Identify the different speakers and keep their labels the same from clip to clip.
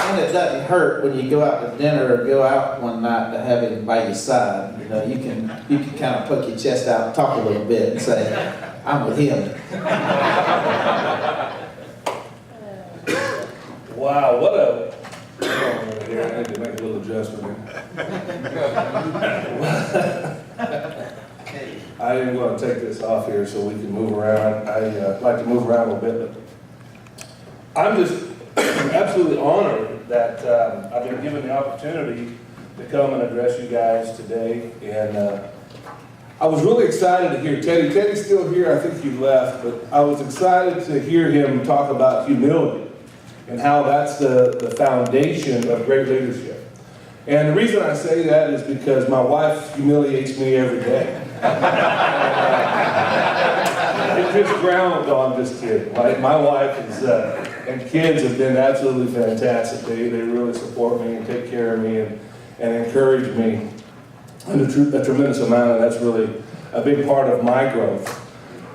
Speaker 1: And it doesn't hurt when you go out to dinner or go out one night to have him by your side. You know, you can kind of poke your chest out and talk a little bit and say, I'm with him.
Speaker 2: Wow, what a... Here, I need to make a little adjustment here. I am going to take this off here so we can move around. I like to move around a little bit, but I'm just absolutely honored that I've been given the opportunity to come and address you guys today. And I was really excited to hear Teddy. Teddy's still here, I think he left, but I was excited to hear him talk about humility and how that's the foundation of great leadership. And the reason I say that is because my wife humiliates me every day. It just ground, no, I'm just kidding. My wife is, and kids have been absolutely fantastic. They really support me and take care of me and encourage me in a tremendous amount, and that's really a big part of my growth.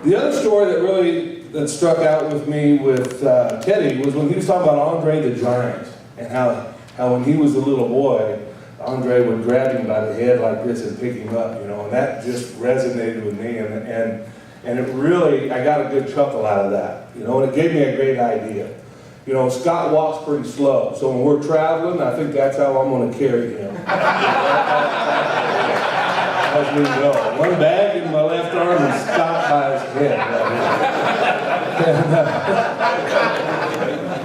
Speaker 2: The other story that struck out with me with Teddy was when he was talking about Andre the Giant, and how when he was a little boy, Andre would grab him by the head like this and pick him up, you know, and that just resonated with me, and it really, I got a good chuckle out of that, you know, and it gave me a great idea. You know, Scott walks pretty slow, so when we're traveling, I think that's how I'm going to carry him. As we go. One bag in my left arm and Scott by his head.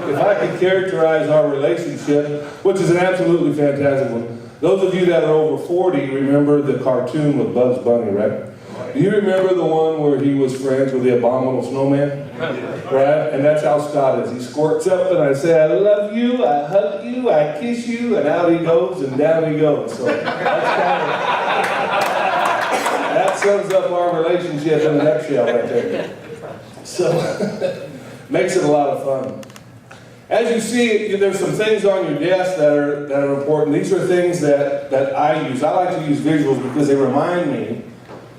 Speaker 2: If I could characterize our relationship, which is an absolutely fantastic one, those of you that are over 40 remember the cartoon with Bugs Bunny, right? Do you remember the one where he was friends with the abominable snowman? Right? And that's how Scott is. He squirts up and I say, I love you, I hug you, I kiss you, and out he goes and down he goes. So that sums up our relationship in a nutshell right there. So, makes it a lot of fun. As you see, there's some things on your desk that are important. These are things that I use. I like to use visuals because they remind me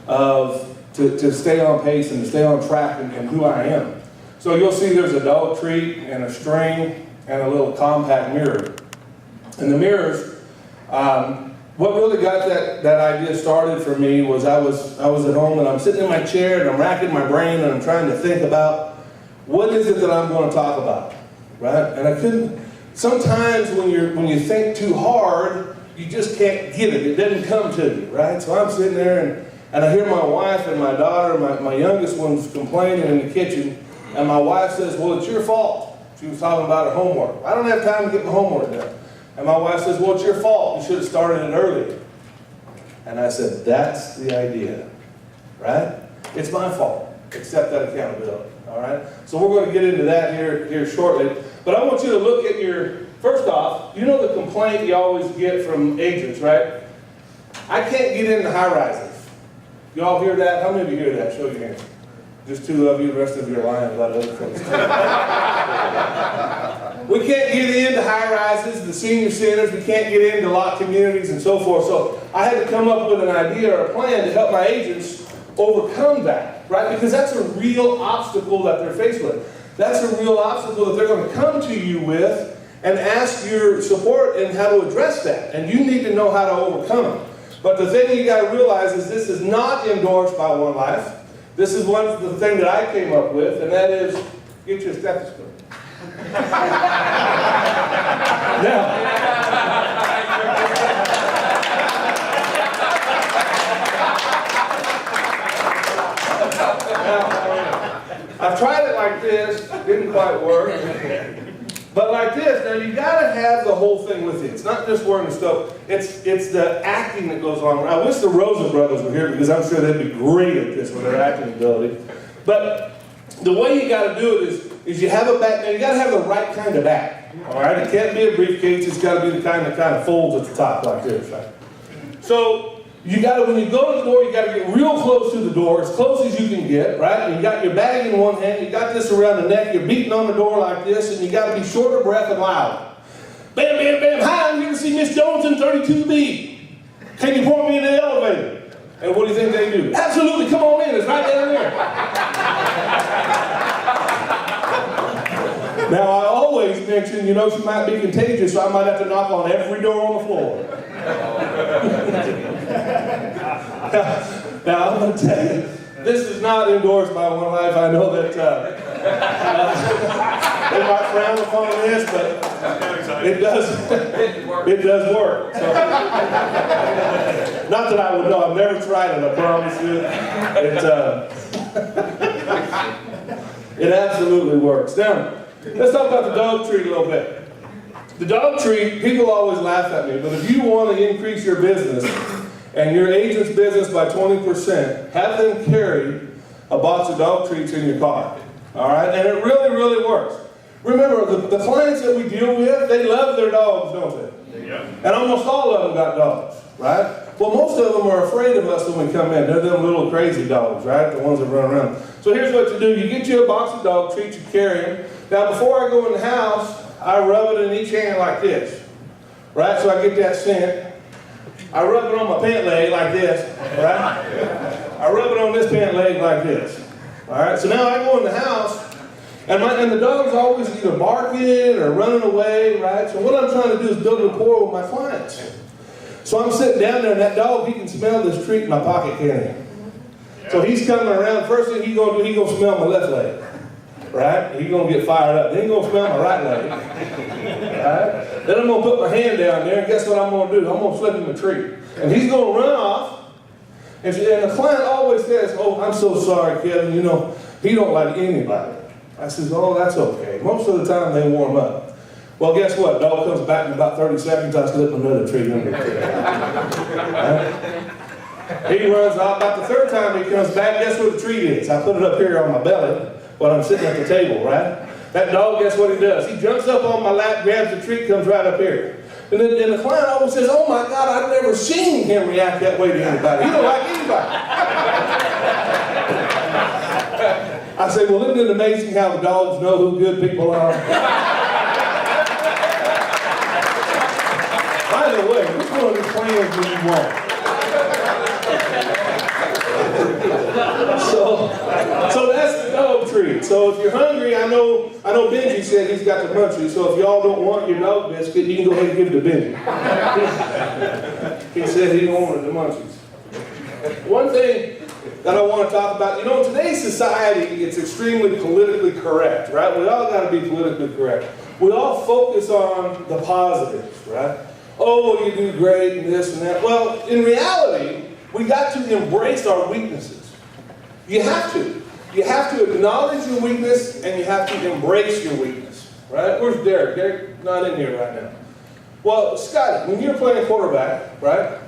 Speaker 2: to stay on pace and to stay on track and who I am. So you'll see there's a dog treat and a string and a little compact mirror. And the mirrors, what really got that idea started for me was I was at home and I'm sitting in my chair and I'm racking my brain and I'm trying to think about what is it that I'm going to talk about, right? And I couldn't. Sometimes when you think too hard, you just can't get it. It doesn't come to you, right? So I'm sitting there and I hear my wife and my daughter, my youngest one's complaining in the kitchen, and my wife says, well, it's your fault. She was talking about her homework. I don't have time to get my homework done. And my wife says, well, it's your fault. You should have started it earlier. And I said, that's the idea, right? It's my fault. Accept that accountability, all right? So we're going to get into that here shortly. But I want you to look at first off, you know the complaint you always get from agents, right? I can't get into high-rises. You all hear that? How many of you hear that? Show your hands. Just two of you, the rest of you are lying about other folks. We can't get into high-rises, the senior centers, we can't get into lot communities and so forth. So I had to come up with an idea or a plan to help my agents overcome that, right? Because that's a real obstacle that they're faced with. That's a real obstacle that they're going to come to you with and ask your support in how to address that. And you need to know how to overcome it. But the thing you got to realize is this is not endorsed by One Life. This is the thing that I came up with, and that is, get your stethoscope. Now, I've tried it like this, didn't quite work. But like this, now you got to have the whole thing with you. It's not just wearing the stuff. It's the acting that goes on. I wish the Rosa brothers were here because I'm sure they'd be great at this with their acting ability. But the way you got to do it is you have a bag. Now you got to have the right kind of bag. All right, it can't be a briefcase. It's got to be the kind that folds at the top like this, right? So you got to, when you go to the door, you got to get real close to the door, as close as you can get, right? And you got your bag in one hand, you got this around the neck, you're beating on the door like this, and you got to be short of breath and loud. Bam, bam, bam. Hi, I'm here to see Miss Jones in 32B. Can you point me in the elevator? And what do you think they do? Absolutely, come on in. It's right down there. Now, I always mentioned, you know she might be contagious, so I might have to knock on every door on the floor. Now, I'm going to tell you, this is not endorsed by One Life. I know that they might frown upon this, but it does work. So, not that I would know. I've never tried it, I promise you. It absolutely works. Now, let's talk about the dog treat a little bit. The dog treat, people always laugh at me, but if you want to increase your business and your agent's business by 20%, have them carry a box of dog treats in your car. All right? And it really, really works. Remember, the clients that we deal with, they love their dogs, don't they? Yeah. And almost all of them got dogs, right? Well, most of them are afraid of us when we come in. They're them little crazy dogs, right? The ones that run around. So here's what you do. You get you a box of dog treats, you carry them. Now, before I go in the house, I rub it in each hand like this, right? So I get that scent. I rub it on my pant leg like this, right? I rub it on this pant leg like this, all right? So now I go in the house, and the dog's always either barking or running away, right? So what I'm trying to do is build a rapport with my clients. So I'm sitting down there, and that dog, he can smell this treat in my pocket, can't he? So he's coming around. First thing he's going to do, he's going to smell my left leg, right? He's going to get fired up. Then he's going to smell my right leg, right? Then I'm going to put my hand down there, and guess what I'm going to do? I'm going to slip him a treat. And he's going to run off, and the client always says, oh, I'm so sorry, Kevin, you know, he don't like anybody. I says, oh, that's okay. Most of the time they warm up. Well, guess what? Dog comes back in about 30 seconds, I slip another treat under the tree. Right? He runs off. About the third time he comes back, guess what the treat is? I put it up here on my belly while I'm sitting at the table, right? That dog, guess what he does? He jumps up on my lap, grabs the treat, comes right up here. And then the client always says, oh my God, I've never seen him react that way to anybody. He don't like anybody. I say, well, isn't it amazing how the dogs know who good people are? By the way, which one of these plans do you want? So that's the dog treat. So if you're hungry, I know Benji said he's got the munchies, so if y'all don't want your dog biscuit, you can go ahead and give it to Benji. He said he wanted the munchies. One thing that I want to talk about, you know, in today's society, it's extremely politically correct, right? We all got to be politically correct. We all focus on the positives, right? Oh, you do great and this and that. Well, in reality, we got to embrace our weaknesses. You have to. You have to acknowledge your weakness and you have to embrace your weakness, right? Where's Derek? Derek's not in here right now. Well, Scotty, when you're playing quarterback, right?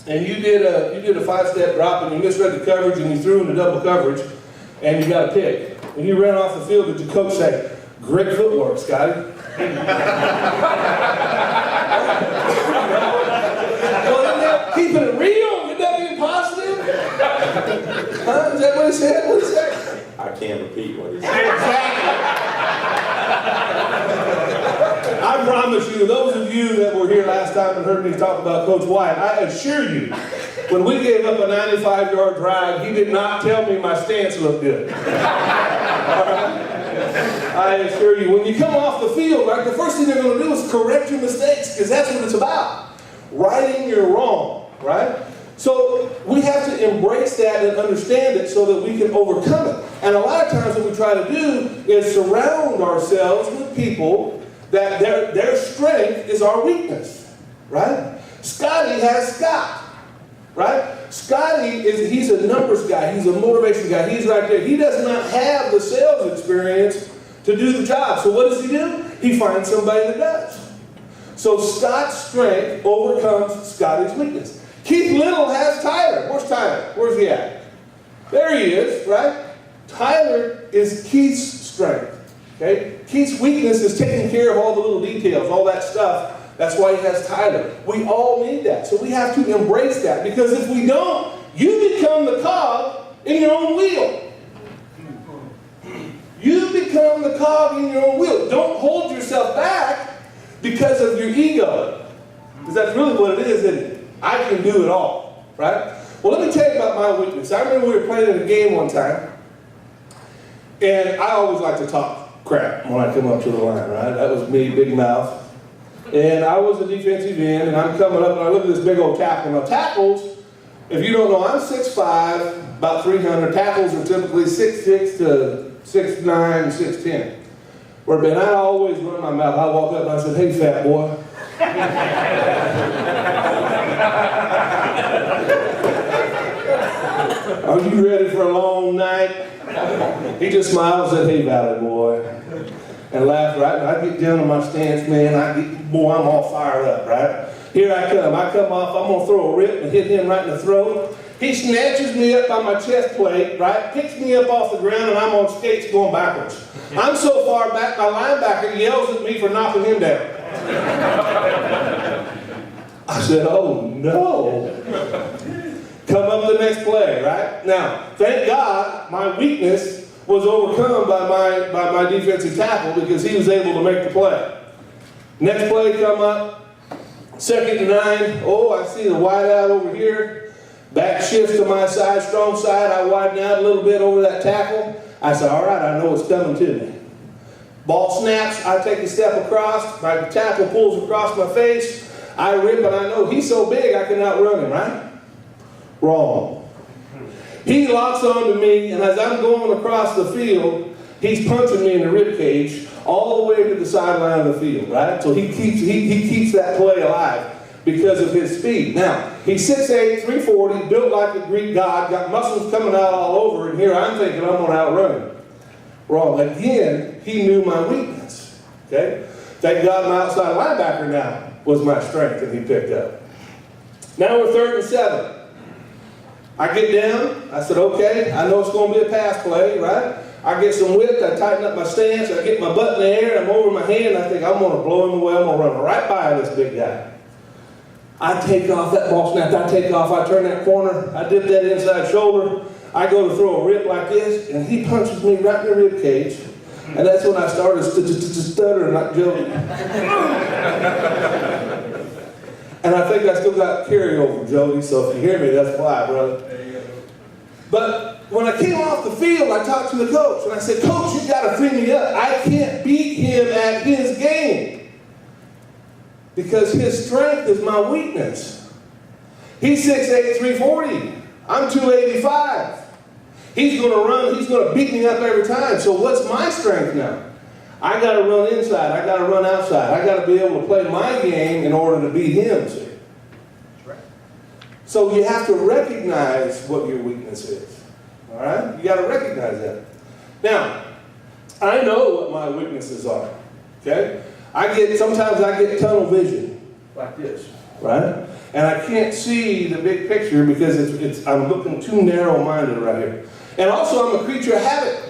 Speaker 2: And you did a 5-step drop and you misread the coverage and you threw into double coverage and you got a pick. When you ran off the field, did your coach say, great footwork, Scotty? Well, isn't that keeping it real? Isn't that being positive? Huh? Is that what he said? What did he say?
Speaker 3: I can't repeat what he said.
Speaker 2: Exactly. I promise you, those of you that were here last time and heard me talk about Coach White, I assure you, when we gave up a 95-yard drive, he did not tell me my stance looked good. All right? I assure you, when you come off the field, right, the first thing they're going to do is correct your mistakes, because that's what it's about. Righting your wrong, right? So we have to embrace that and understand it so that we can overcome it. And a lot of times what we try to do is surround ourselves with people that their strength is our weakness, right? Scotty has Scott, right? Scotty he's a numbers guy, he's a motivation guy, he's right there. He does not have the sales experience to do the job. So what does he do? He finds somebody that does. So Scott's strength overcomes Scotty's weakness. Keith Little has Tyler. Where's Tyler? Where's he at? There he is, right? Tyler is Keith's strength. Okay? Keith's weakness is taking care of all the little details, all that stuff. That's why he has Tyler. We all need that. So we have to embrace that. Because if we don't, you become the cog in your own wheel. You become the cog in your own wheel. Don't hold yourself back because of your ego. Because that's really what it is, isn't it? I can do it all, right? Well, let me tell you about my weakness. I remember we were playing in a game one time, and I always like to talk. crap when I come up to the line, right? That was me, big mouth. And I was a defensive end, and I'm coming up, and I look at this big old tackle. Now, tackles, if you don't know, I'm 6'5", about 300. Tackles are typically 6'6" to 6'9", 6'10". Where, man, I always run my mouth. I walk up and I said, "Hey, fat boy." "Are you ready for a long night?" He just smiled and said, "Hey, Valley boy," and laughed, right? And I get down to my stance, man. I'm all fired up, right? Here I come off, I'm gonna throw a rip and hit him right in the throat. He snatches me up by my chest plate, right? Picks me up off the ground, and I'm on skates going backwards. I'm so far back, my linebacker yells at me for knocking him down. I said, "Oh no." Come up the next play, right? Now, thank God my weakness was overcome by my defensive tackle because he was able to make the play. Next play come up, 2nd and 9. Oh, I see the wide out over here. Back shifts to my side, strong side. I widen out a little bit over that tackle. I said, all right, I know what's coming to me. Ball snaps, I take a step across, my tackle pulls across my face. I rip, and I know he's so big I can outrun him, right? Wrong. He locks onto me, and as I'm going across the field, he's punching me in the rib cage all the way to the sideline of the field, right? So he keeps that play alive because of his speed. Now, he's 6'8", 340, built like a Greek god, got muscles coming out all over, and here I'm thinking I'm going to outrun him. Wrong. Again, he knew my weakness, okay? Thank God my outside linebacker now was my strength that he picked up. Now we're 3rd and 7. I get down, I said, okay, I know it's going to be a pass play, right? I get some width, I tighten up my stance, I get my butt in the air, I'm over my hand, I think I'm going to blow him away, I'm going to run right by this big guy. I take off, that ball snapped, I take off, I turn that corner, I dip that inside shoulder, I go to throw a rip like this, and he punches me right in the rib cage, and that's when I started stuttering like Jody. And I think I still got carryover, Jody, so if you hear me, that's why, brother. But when I came off the field, I talked to the coach, and I said, "Coach, you got to free me up. I can't beat him at his game because his strength is my weakness. He's 6'8", 340. I'm 285. He's going to run, he's going to beat me up every time. So what's my strength now? I got to run inside, I got to run outside. I got to be able to play my game in order to beat him, see? So you have to recognize what your weakness is, all right? You got to recognize that. Now, I know what my weaknesses are, okay? Sometimes I get tunnel vision, like this, right? And I can't see the big picture because I'm looking too narrow-minded right here. And also, I'm a creature of habit.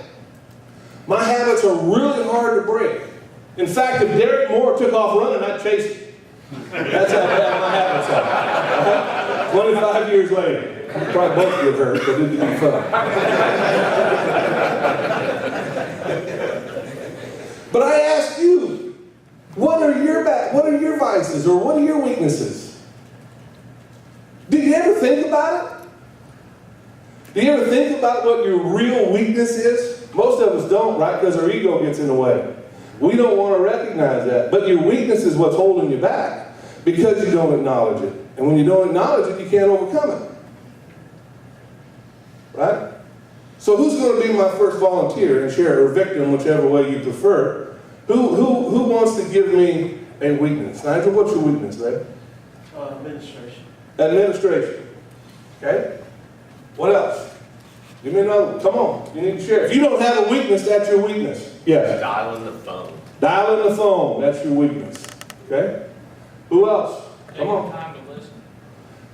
Speaker 2: My habits are really hard to break. In fact, if Derek Moore took off running, I'd chase him. That's how bad my habits are. 25 years later. Probably both get hurt, but it'd be fun. But I ask you, what are your vices or what are your weaknesses? Did you ever think about it? Do you ever think about what your real weakness is? Most of us don't, right? Because our ego gets in the way. We don't want to recognize that. But your weakness is what's holding you back because you don't acknowledge it. And when you don't acknowledge it, you can't overcome it. Right? So who's going to be my first volunteer and share, or victim, whichever way you prefer? Who wants to give me a weakness? Nigel, what's your weakness, babe?
Speaker 4: Administration.
Speaker 2: Administration. Okay? What else? Give me another one. Come on. You need to share. If you don't have a weakness, that's your weakness. Yes.
Speaker 3: Dialing the phone.
Speaker 2: Dialing the phone. That's your weakness. Okay? Who else? Come on.
Speaker 4: Taking time to listen.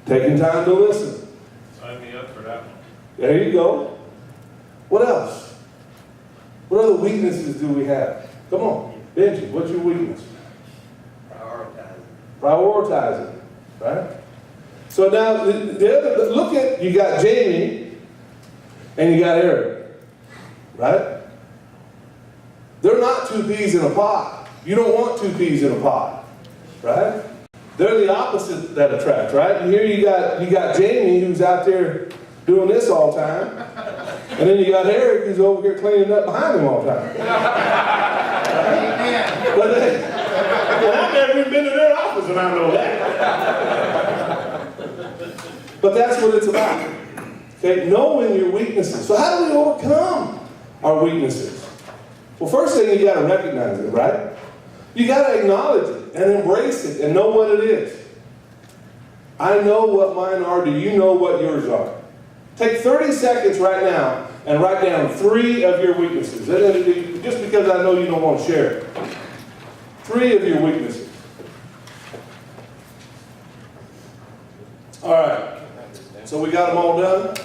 Speaker 2: Taking time to listen.
Speaker 4: Sign me up for that one.
Speaker 2: There you go. What else? What other weaknesses do we have? Come on. Benji, what's your weakness?
Speaker 3: Prioritizing.
Speaker 2: Prioritizing. Right? So now, look at, you got Jamie and you got Eric. Right? They're not two peas in a pod. You don't want two peas in a pod. Right? They're the opposite that attract, right? And here you got Jamie who's out there doing this all the time. And then you got Eric who's over here cleaning up behind him all the time. and I know that. But that's what it's about. Okay, knowing your weaknesses. So how do we overcome our weaknesses? Well, first thing, you got to recognize it, right? You got to acknowledge it and embrace it and know what it is. I know what mine are. Do you know what yours are? Take 30 seconds right now and write down 3 of your weaknesses. Just because I know you don't want to share it. 3 of your weaknesses. All right. So we got them all done?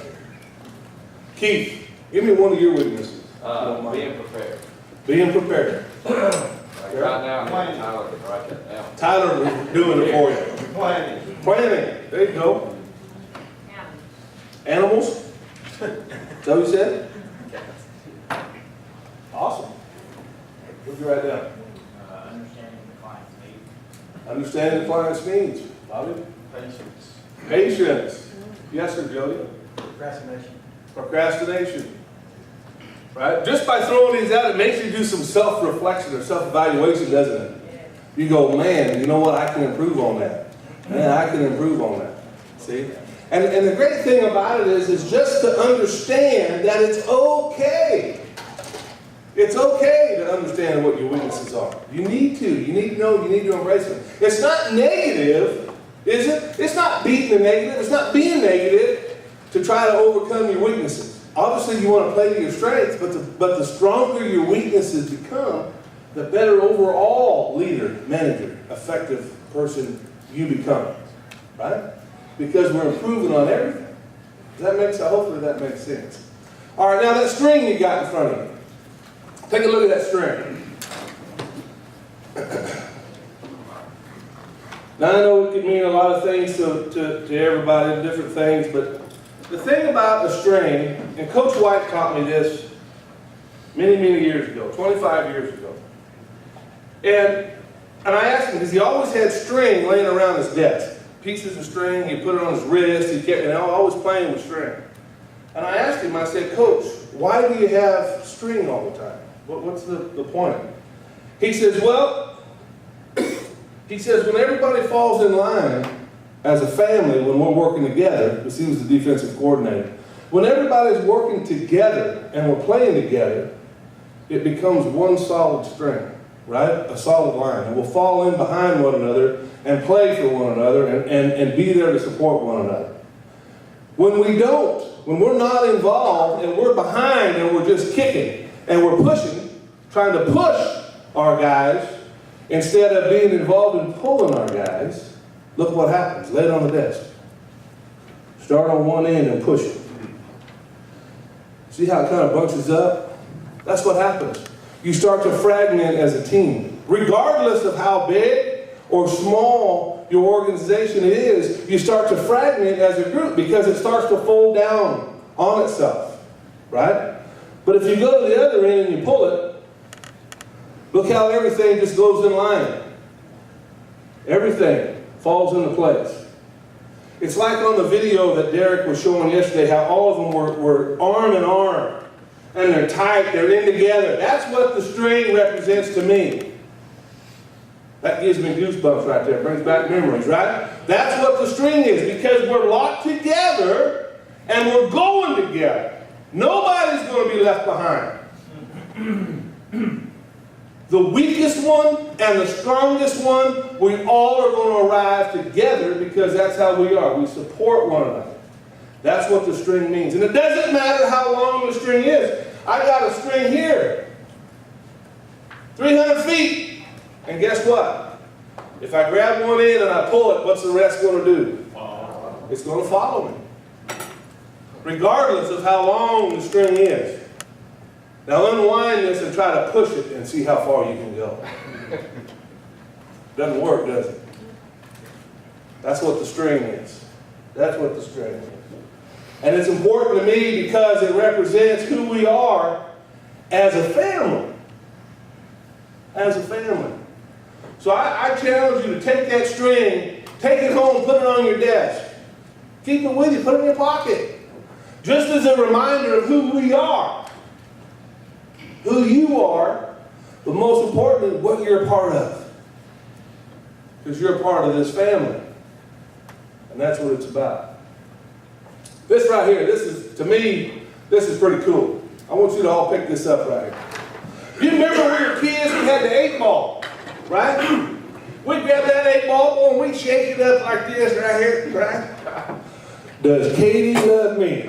Speaker 2: Keith, give me one of your weaknesses.
Speaker 3: Being prepared.
Speaker 2: Being prepared.
Speaker 3: Right now, Tyler can write that down.
Speaker 2: Tyler was doing it for you.
Speaker 4: Planning.
Speaker 2: Planning. There you go. Animals? Is that what you said? Awesome. What'd you write down?
Speaker 5: Understanding the client's needs.
Speaker 2: Understanding the client's needs. Bobby?
Speaker 4: Patience.
Speaker 2: Patience. Yes, sir, Jody.
Speaker 5: Procrastination.
Speaker 2: Procrastination. Right? Just by throwing these out, it makes you do some self-reflection or self-evaluation, doesn't it? You go, man, you know what? I can improve on that. Man, I can improve on that. See? And the great thing about it is just to understand that it's okay. It's okay to understand what your weaknesses are. You need to. You need to know. You need to embrace them. It's not negative, is it? It's not being the negative. It's not being negative to try to overcome your weaknesses. Obviously, you want to play to your strengths, but the stronger your weaknesses become, the better overall leader, manager, effective person you become. Right? Because we're improving on everything. Hopefully that makes sense. All right, now that string you got in front of you. Take a look at that string. Now I know it can mean a lot of things to everybody, different things, but the thing about the string, and Coach White taught me this many, many years ago, 25 years ago. And I asked him, because he always had string laying around his desk. Pieces of string, he put it on his wrist, he kept always playing with string. And I asked him, I said, Coach, why do you have string all the time? What's the point? He says, well, when everybody falls in line as a family, when we're working together, because he was the defensive coordinator, when everybody's working together and we're playing together, it becomes one solid string, right? A solid line. And we'll fall in behind one another and play for one another and be there to support one another. When we don't, when we're not involved and we're behind and we're just kicking and we're pushing, trying to push our guys instead of being involved in pulling our guys, look what happens. Lay it on the desk. Start on one end and push it. See how it kind of bunches up? That's what happens. You start to fragment as a team. Regardless of how big or small your organization is, you start to fragment as a group because it starts to fold down on itself. Right? But if you go to the other end and you pull it, look how everything just goes in line. Everything falls into place. It's like on the video that Derek was showing yesterday, how all of them were arm in arm. And they're tight, they're in together. That's what the string represents to me. That gives me goosebumps right there. Brings back memories, right? That's what the string is, because we're locked together and we're going together. Nobody's going to be left behind. The weakest one and the strongest one, we all are going to arrive together because that's how we are. We support one another. That's what the string means. And it doesn't matter how long the string is. I got a string here. 300 feet. And guess what? If I grab one end and I pull it, what's the rest going to do? It's going to follow me. Regardless of how long the string is. Now unwind this and try to push it and see how far you can go. Doesn't work, does it? That's what the string is. That's what the string is. And it's important to me because it represents who we are as a family. As a family. So I challenge you to take that string, take it home, put it on your desk. Keep it with you, put it in your pocket. Just as a reminder of who we are. Who you are, but most importantly, what you're a part of. because you're a part of this family. And that's what it's about. This right here, this is, to me, this is pretty cool. I want you to all pick this up right here. You remember when we were kids, we had the 8-ball, right? We'd grab that 8-ball and we'd shake it up like this right here, right? Does Katie love me?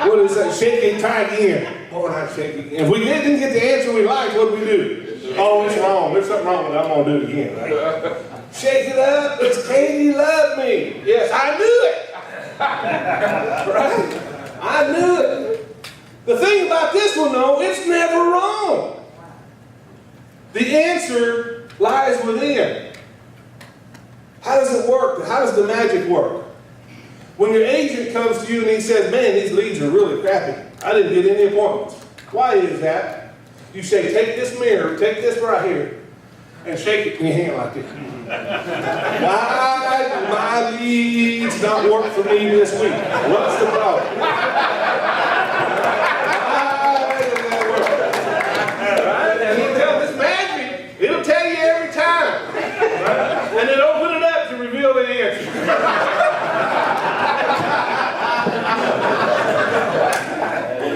Speaker 2: What is that? Shake it, try again. Oh, not shake it again. If we didn't get the answer we liked, what do we do? Oh, it's wrong. There's something wrong with it. I'm going to do it again, right? Shake it up. Does Katie love me? Yes, I knew it. Right? I knew it. The thing about this one, though, it's never wrong. The answer lies within. How does it work? How does the magic work? When your agent comes to you and he says, man, these leads are really crappy. I didn't get any appointments. Why is that? You say, take this mirror, take this right here, and shake it in your hand like this. Why do my leads not work for me this week? What's the problem? It'll tell you every time. Right? And then open it up to reveal the answer.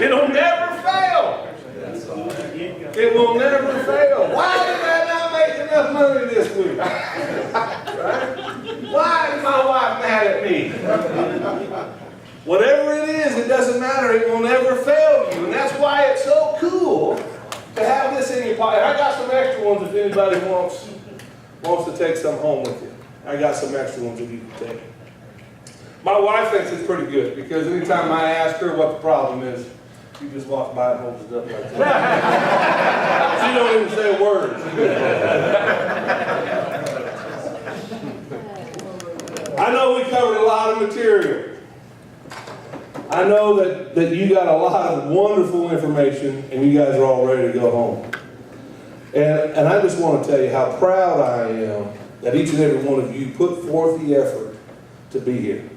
Speaker 2: It'll never fail. It will never fail. Why did I not make enough money this week? Right? Why is my wife mad at me? Whatever it is, it doesn't matter. It will never fail you. And that's why it's so cool to have this in your pocket. I got some extra ones if anybody wants to take some home with you. I got some extra ones that you can take. My wife thinks it's pretty good because anytime I ask her what the problem is, she just walks by and holds it up like that. She don't even say a word. I know we covered a lot of material. I know that you got a lot of wonderful information and you guys are all ready to go home. And I just want to tell you how proud I am that each and every one of you put forth the effort to be here.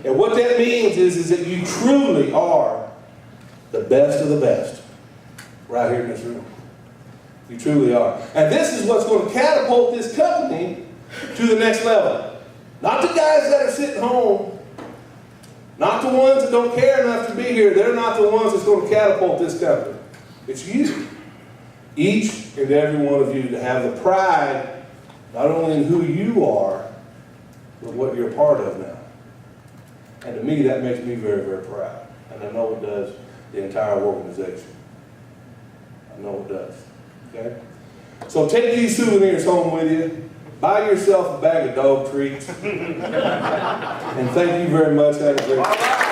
Speaker 2: And what that means is that you truly are the best of the best right here in this room. You truly are. And this is what's going to catapult this company to the next level. Not the guys that are sitting home. Not the ones that don't care enough to be here. They're not the ones that's going to catapult this company. It's you. Each and every one of you to have the pride, not only in who you are, but what you're a part of now. And to me, that makes me very, very proud. And I know it does the entire organization. I know it does. Okay? So take these souvenirs home with you. Buy yourself a bag of dog treats. And thank you very much. Have a great day.